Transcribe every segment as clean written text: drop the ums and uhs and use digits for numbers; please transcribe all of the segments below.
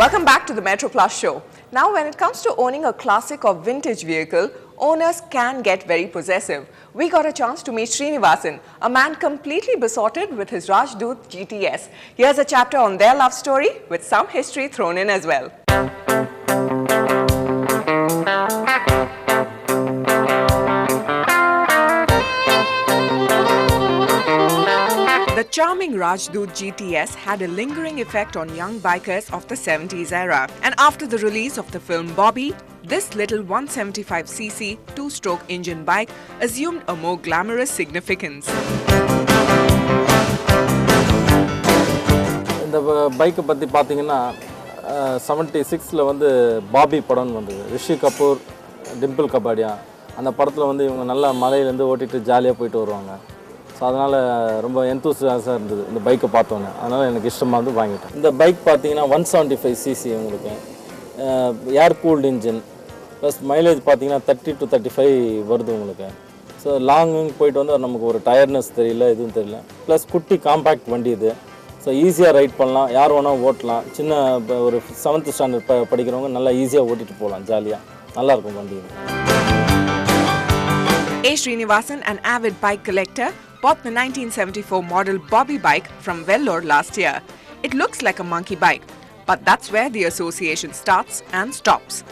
Welcome back to the Metro Plus show. Now, when it comes to owning a classic or vintage vehicle, owners can get very possessive. We got a chance to meet Srinivasan, a man completely besotted with his Rajdoot GTS. Here's a chapter on their love story with some history thrown in as well. The charming Rajdoot GTS had a lingering effect on young bikers of the 70s era. And after the release of the film Bobby, this little 175cc two-stroke engine bike assumed a more glamorous significance. இந்த பைக்கை பற்றி பார்த்தீங்கன்னா 76ல் வந்து Bobby படம்னு வந்தது. ரிஷி கபூர், டிம்பிள் கபாடியா அந்த படத்தில் வந்து இவங்க நல்லா மலையிலேருந்து ஓட்டிகிட்டு ஜாலியாக போயிட்டு வருவாங்க. ஸோ அதனால் ரொம்ப எந்தூசியாஸாக இருந்தது இந்த பைக்கை பார்த்தோன்னே. அதனால் எனக்கு இஷ்டமாக வந்து வாங்கிட்டேன். இந்த பைக் பார்த்தீங்கன்னா 175cc உங்களுக்கு ஏர் கூல்டு இன்ஜின் ப்ளஸ் மைலேஜ் பார்த்தீங்கன்னா 30 to 35 வருது உங்களுக்கு. ஸோ லாங்கு போயிட்டு வந்து நமக்கு ஒரு டயர்னஸ் தெரியல, எதுவும் தெரியல. ப்ளஸ் குட்டி காம்பேக்ட் வண்டி இது. ஸோ ஈஸியாக ரைட் பண்ணலாம், யார் வேணால் ஓட்டலாம். சின்ன ஒரு 7th ஸ்டாண்டர்ட் படிக்கிறவங்க நல்லா ஈஸியாக ஓட்டிகிட்டு போகலாம், ஜாலியாக நல்லாயிருக்கும் வண்டி. A. Srinivasan, an avid bike collector, bought the 1974 model Bobby bike from Vellore last year. It looks like a monkey bike, but that's where the association starts and stops.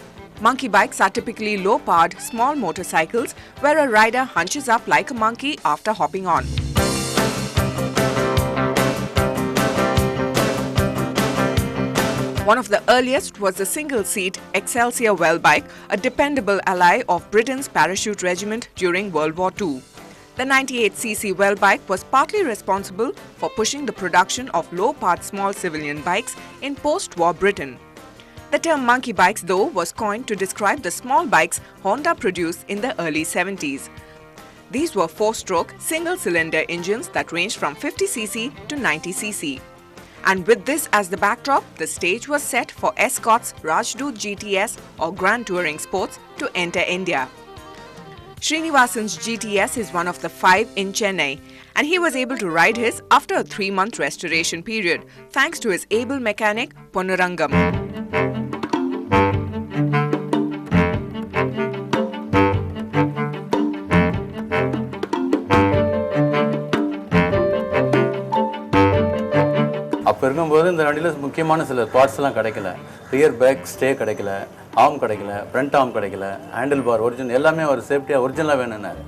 Monkey bikes are typically low-powered, small motorcycles where a rider hunches up like a monkey after hopping on. One of the earliest was the single-seat Excelsior Well bike, a dependable ally of Britain's parachute regiment during World War II. The 98cc Well bike was partly responsible for pushing the production of low-powered small civilian bikes in post-war Britain. The term monkey bikes, though, was coined to describe the small bikes Honda produced in the early 70s. These were 4-stroke, single-cylinder engines that ranged from 50cc to 90cc. And with this as the backdrop, the stage was set for Escort's Rajdoot GTS or Grand Touring Sports to enter India. Srinivasan's GTS is one of the 5 in Chennai, and he was able to ride his after a 3-month restoration period, thanks to his able mechanic Ponurangam. அப்போ இருக்கும்போது இந்த வண்டியில் முக்கியமான சில பார்ட்ஸ்லாம் கிடைக்கல. Rear back stay கிடைக்கல, arm கிடைக்கல, front arm கிடைக்கல, ஹேண்டில் பார் ஒரிஜினல் எல்லாமே ஒரு சேஃப்டியாக ஒரிஜினலாக வேணும்னாரு.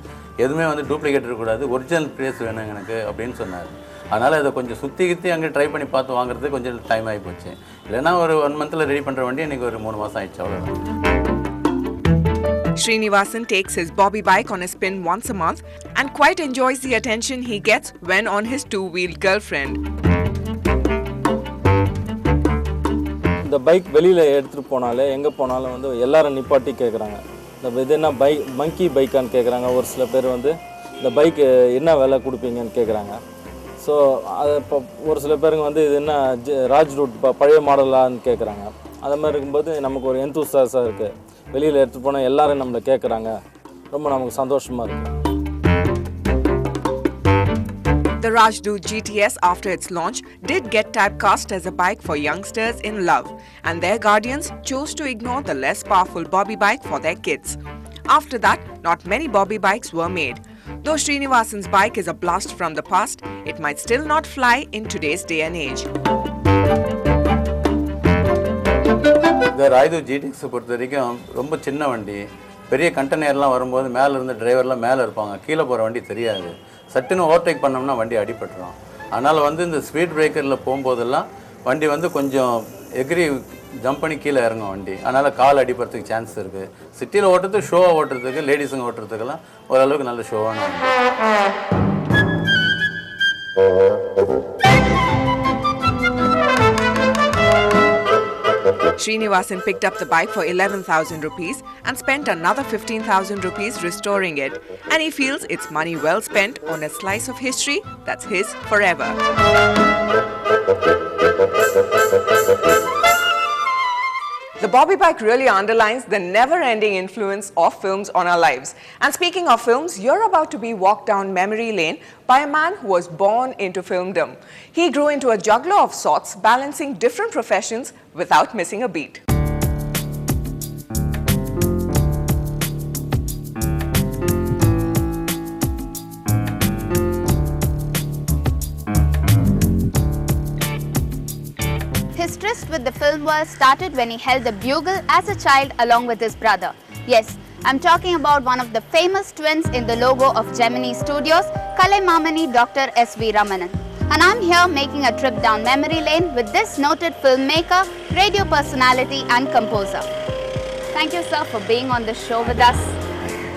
எதுவுமே வந்து டூப்ளிகேட் இருக்கக்கூடாது, ஒரிஜினல் ப்ரைஸ் வேணும் எனக்கு அப்படின்னு சொன்னார். அதனால் இதை கொஞ்சம் சுற்றி அங்கே ட்ரை பண்ணி பார்த்து வாங்குறது கொஞ்சம் டைம் ஆகி போச்சு. இல்லைன்னா ஒரு 1 monthல ரெடி பண்ணுற வண்டி இன்றைக்கி ஒரு 3 மாதம் ஆயிடுச்சு, அவ்வளோதான். Srinivasan takes his Bobby bike on a spin once a month and quite enjoys the attention he gets when on his 2-wheeled girlfriend. இந்த பைக் வெளியில் எடுத்துகிட்டு போனாலே எங்கே போனாலும் வந்து எல்லாரும் நிப்பாட்டி கேட்குறாங்க, இந்த இது என்ன மங்கி பைக்கான்னு கேட்குறாங்க. ஒரு சில பேர் வந்து இந்த பைக்கு என்ன விலை கொடுப்பீங்கன்னு கேட்குறாங்க. ஸோ அது இப்போ ஒரு சில பேருங்க வந்து இது என்ன ராஜ்ரூட் பழைய மாடலான்னு கேட்குறாங்க. அது மாதிரி இருக்கும்போது நமக்கு ஒரு எந்தூசியாஸாக இருக்குது. வெளியில் எடுத்துகிட்டு போனால் எல்லோரும் நம்மளை கேட்குறாங்க, ரொம்ப நமக்கு சந்தோஷமாக இருக்குது. The Rajdoot GTS, after its launch, did get typecast as a bike for youngsters in love, and their guardians chose to ignore the less powerful Bobby bike for their kids. After that, not many Bobby bikes were made. Though Srinivasan's bike is a blast from the past, it might still not fly in today's day and age. இந்த Rajdoot GTX பொறுத்த வரைக்கும் ரொம்ப சின்ன வண்டி. பெரிய கண்டெய்னர்லாம் வரும்போது மேலே இருந்து டிரைவர்லாம் மேலே இருப்பாங்க, கீழே போகிற வண்டி தெரியாது. சட்டுன்னு ஓவர்டேக் பண்ணோம்னா வண்டி அடிபட்டுரும். அதனால் வந்து இந்த ஸ்பீட் பிரேக்கரில் போகும்போதெல்லாம் வண்டி வந்து கொஞ்சம் எகிரி ஜம்ப் பண்ணி கீழே இறங்கும் வண்டி. அதனால் கால் அடிப்படுறதுக்கு சான்ஸ் இருக்குது. சிட்டியில் ஓட்டுறதுக்கு, ஷோவாக ஓட்டுறதுக்கு, லேடிஸுங்க ஓட்டுறதுக்கெல்லாம் ஓரளவுக்கு நல்ல ஷோவான வண்டி. Srinivasan picked up the bike for 11,000 rupees and spent another 15,000 rupees restoring it. And he feels it's money well spent on a slice of history that's his forever. The Bobby bike really underlines the never-ending influence of films on our lives. And speaking of films, you're about to be walked down memory lane by a man who was born into filmdom. He grew into a juggler of sorts, balancing different professions without missing a beat. His tryst with the film world started when he held the bugle as a child along with his brother. Yes, I'm talking about one of the famous twins in the logo of Gemini Studios, Kalaimamani Dr. S.V. Ramanan. And I'm here making a trip down memory lane with this noted filmmaker, radio personality and composer. Thank you, sir, for being on the show with us.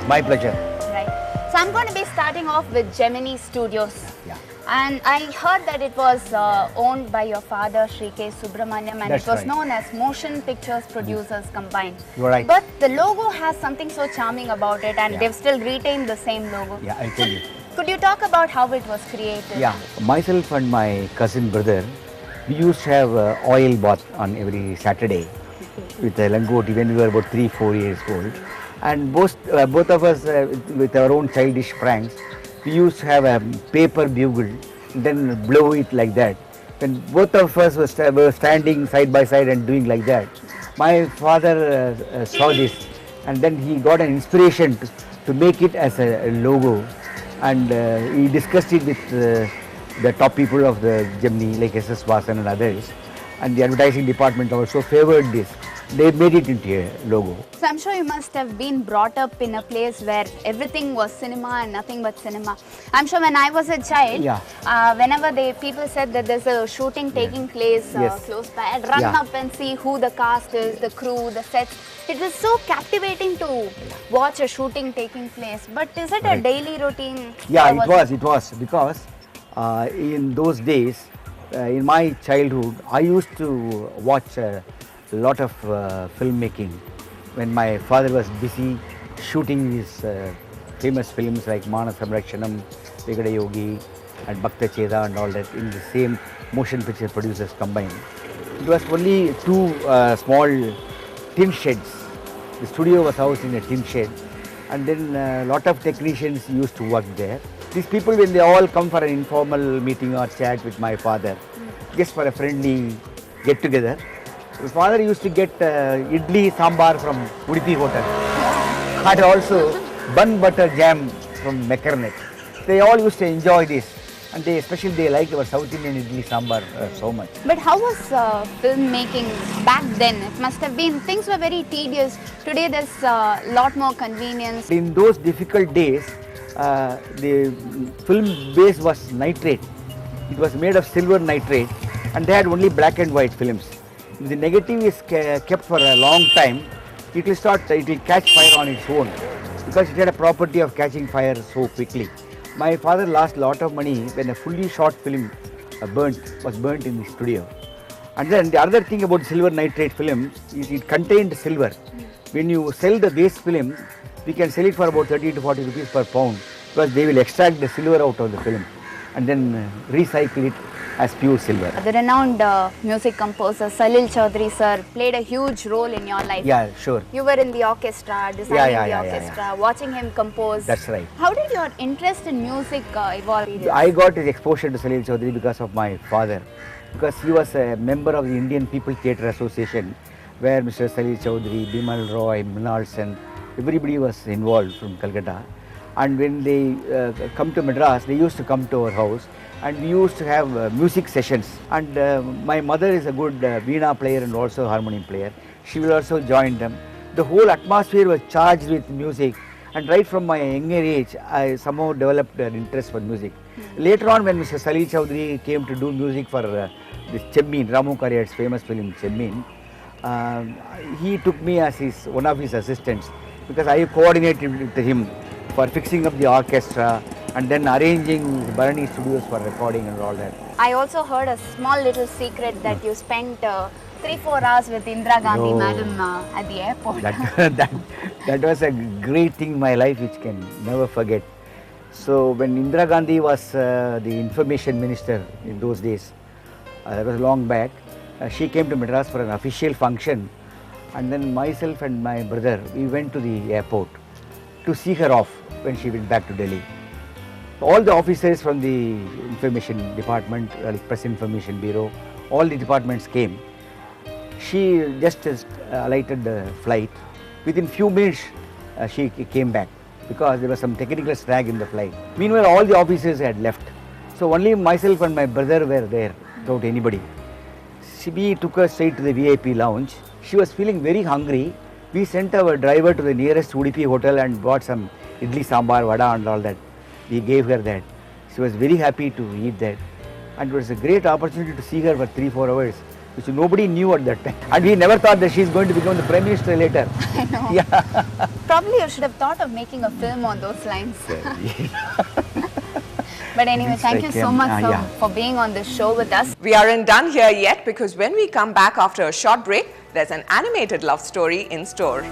My pleasure. Right. So I'm going to be starting off with Gemini Studios. Yeah. And I heard that it was owned by your father, Sri K. Subramaniam, and That's it was right. known as Motion Pictures Producers Combined. You're right. But the logo has something so charming about it, and Yeah. they've still retained the same logo. Yeah, I'll tell you. Could you talk about how it was created? Yeah, myself and my cousin brother, we used to have oil bath on every Saturday with a langoti when we were about 3-4 years old. And both of us, with our own childish pranks, we used to have a paper bugle, then blow it like that. When both of us were standing side by side and doing like that, my father saw this, and then he got an inspiration to make it as a logo, and he discussed it with the top people of the Gemini, like S.S. Vasan and others, and the advertising department also favored this. They made it into a logo. So I'm sure you must have been brought up in a place where everything was cinema and nothing but cinema. I'm sure when I was a child, Yeah. whenever people said that there's a shooting taking place Yes. close by, I'd run Yeah. up and see who the cast is, the crew, the sets. It was so captivating to watch a shooting taking place. But is it a Right. daily routine? Yeah, or it was because in those days, in my childhood, I used to watch a lot of filmmaking when my father was busy shooting his famous films like Mana Samrakshanam, Vigada Yogi and Bhakta Cheda and all that in the same motion picture producers combined. It was only two small tin sheds. The studio was housed in a tin shed, and then a lot of technicians used to work there. These people, when they all come for an informal meeting or chat with my father, just for a friendly get together, my father used to get idli sambar from Udupi Hotel and also bun butter jam from Mekarnet. They all used to enjoy this, and especially they liked our South Indian idli sambar so much. But how was filmmaking back then? It must have been, things were very tedious. Today there's a lot more convenience. In those difficult days, the film base was nitrate. It was made of silver nitrate, and they had only black and white films. If the negative is kept for a long time, it will catch fire on its own, because it had a property of catching fire so quickly. My father lost a lot of money when a fully shot film was burnt in the studio. And then the other thing about silver nitrate film is it contained silver. When you sell the base film, we can sell it for about 30 to 40 rupees per pound, because they will extract the silver out of the film and then recycle it as pure silver. The renowned music composer Salil Chaudhary sir played a huge role in your life. Yeah, sure. You were in the orchestra, designing Yeah, the yeah. orchestra, watching him compose. That's right. How did your interest in music evolve? I got exposure to Salil Chaudhary because of my father, because he was a member of the Indian People Theatre Association, where Mr. Salil Chaudhary, Bimal Roy, Mrinal Sen, everybody was involved from Calcutta. And when they come to Madras, they used to come to our house, and we used to have music sessions. And my mother is a good veena player and also harmonium player. She will also join them. The whole atmosphere was charged with music, and right from my younger age, I somehow developed an interest for music. Later on, when Mr. Salil Chaudhary came to do music for this Chemmin, Ramu Karyad's famous film Chemmin, he took me as one of his assistants, because I coordinated with him for fixing up the orchestra and then arranging Bharani studios for recording and all that. I also heard a small little secret that you spent 3-4 hours with Indira Gandhi No. madam at the airport. That was a great thing in my life which can never forget. So when Indira Gandhi was the information minister in those days, that was long back, she came to Madras for an official function, And then myself and my brother, we went to the airport to see her off when she went back to Delhi. All the officers from the information department, press information bureau, all the departments came. She just alighted the flight. Within few minutes, she came back because there was some technical snag in the flight. Meanwhile, all the officers had left. So only myself and my brother were there without anybody. We took her straight to the VIP lounge. She was feeling very hungry. We sent our driver to the nearest Udupi hotel and bought some idli, sambar, vada and all that. We gave her that. She was very happy to eat that. And it was a great opportunity to see her for 3-4 hours, which nobody knew at that time. And we never thought that she is going to become the Prime Minister later. I know. Yeah. Probably you should have thought of making a film on those lines. But anyway, thank you so much for being on this show with us. We aren't done here yet because when we come back after a short break, there's an animated love story in store.